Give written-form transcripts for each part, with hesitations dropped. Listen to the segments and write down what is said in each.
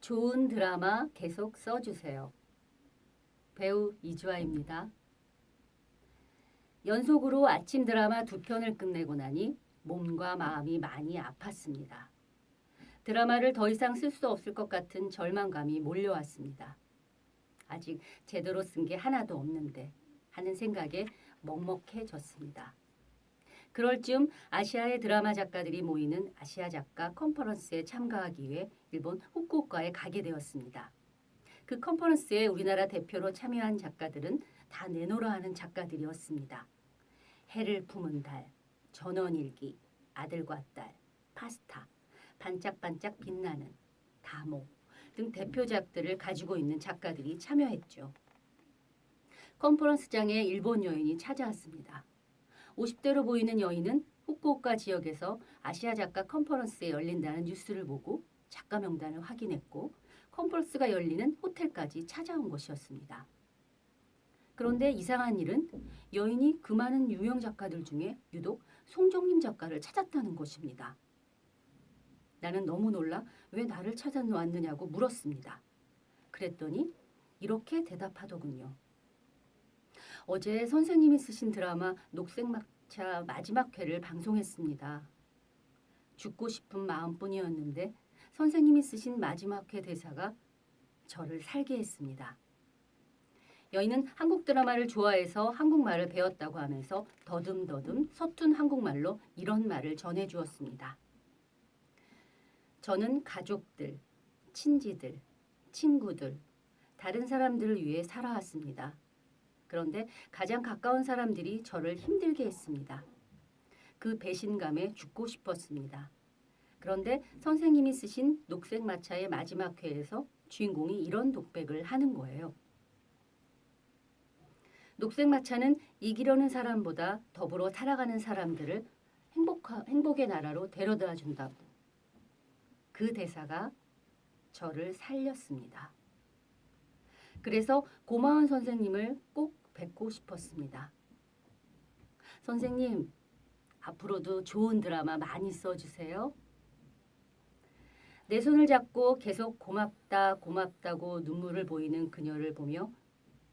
좋은 드라마 계속 써주세요. 배우 이주아입니다. 연속으로 아침 드라마 2편을 끝내고 나니 몸과 마음이 많이 아팠습니다. 드라마를 더 이상 쓸 수 없을 것 같은 절망감이 몰려왔습니다. 아직 제대로 쓴 게 하나도 없는데 하는 생각에 먹먹해졌습니다. 그럴 즈음 아시아의 드라마 작가들이 모이는 아시아 작가 컨퍼런스에 참가하기 위해 일본 후쿠오카에 가게 되었습니다. 그 컨퍼런스에 우리나라 대표로 참여한 작가들은 다 내노라 하는 작가들이었습니다. 해를 품은 달, 전원일기, 아들과 딸, 파스타, 반짝반짝 빛나는, 다모 등 대표작들을 가지고 있는 작가들이 참여했죠. 컨퍼런스장에 일본 여인이 찾아왔습니다. 50대로 보이는 여인은 후쿠오카 지역에서 아시아 작가 컨퍼런스에 열린다는 뉴스를 보고 작가 명단을 확인했고 컨퍼런스가 열리는 호텔까지 찾아온 것이었습니다. 그런데 이상한 일은 여인이 그 많은 유명 작가들 중에 유독 송정림 작가를 찾았다는 것입니다. 나는 너무 놀라 왜 나를 찾아왔느냐고 물었습니다. 그랬더니 이렇게 대답하더군요. 어제 선생님이 쓰신 드라마 녹색막차 마지막 회를 방송했습니다. 죽고 싶은 마음뿐이었는데 선생님이 쓰신 마지막 회 대사가 저를 살게 했습니다. 여인은 한국 드라마를 좋아해서 한국말을 배웠다고 하면서 더듬더듬 서툰 한국말로 이런 말을 전해주었습니다. 저는 가족들, 친지들, 친구들, 다른 사람들을 위해 살아왔습니다. 그런데 가장 가까운 사람들이 저를 힘들게 했습니다. 그 배신감에 죽고 싶었습니다. 그런데 선생님이 쓰신 녹색 마차의 마지막 회에서 주인공이 이런 독백을 하는 거예요. 녹색 마차는 이기려는 사람보다 더불어 살아가는 사람들을 행복의 나라로 데려다 준다고. 그 대사가 저를 살렸습니다. 그래서 고마운 선생님을 꼭 뵙고 싶었습니다. 선생님, 앞으로도 좋은 드라마 많이 써주세요. 내 손을 잡고 계속 고맙다 고맙다고 눈물을 보이는 그녀를 보며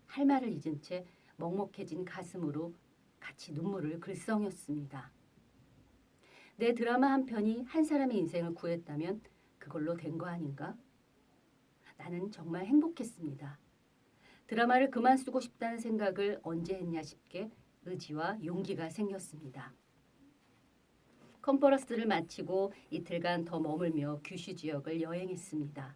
할 말을 잊은 채 먹먹해진 가슴으로 같이 눈물을 글썽였습니다. 내 드라마 한 편이 한 사람의 인생을 구했다면 그걸로 된 거 아닌가? 나는 정말 행복했습니다. 드라마를 그만 쓰고 싶다는 생각을 언제 했냐 싶게 의지와 용기가 생겼습니다. 컨퍼런스를 마치고 이틀간 더 머물며 규슈 지역을 여행했습니다.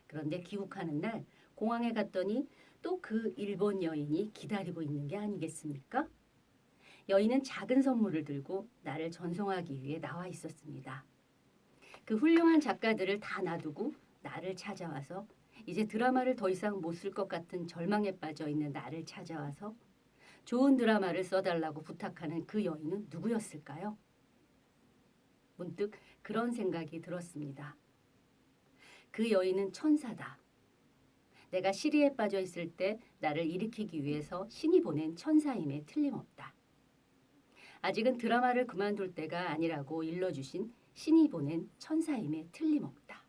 그런데 귀국하는 날 공항에 갔더니 또 그 일본 여인이 기다리고 있는 게 아니겠습니까? 여인은 작은 선물을 들고 나를 전송하기 위해 나와 있었습니다. 그 훌륭한 작가들을 다 놔두고 나를 찾아와서 이제 드라마를 더 이상 못 쓸 것 같은 절망에 빠져 있는 나를 찾아와서 좋은 드라마를 써달라고 부탁하는 그 여인은 누구였을까요? 문득 그런 생각이 들었습니다. 그 여인은 천사다. 내가 시리에 빠져 있을 때 나를 일으키기 위해서 신이 보낸 천사임에 틀림없다. 아직은 드라마를 그만둘 때가 아니라고 일러주신 신이 보낸 천사임에 틀림없다.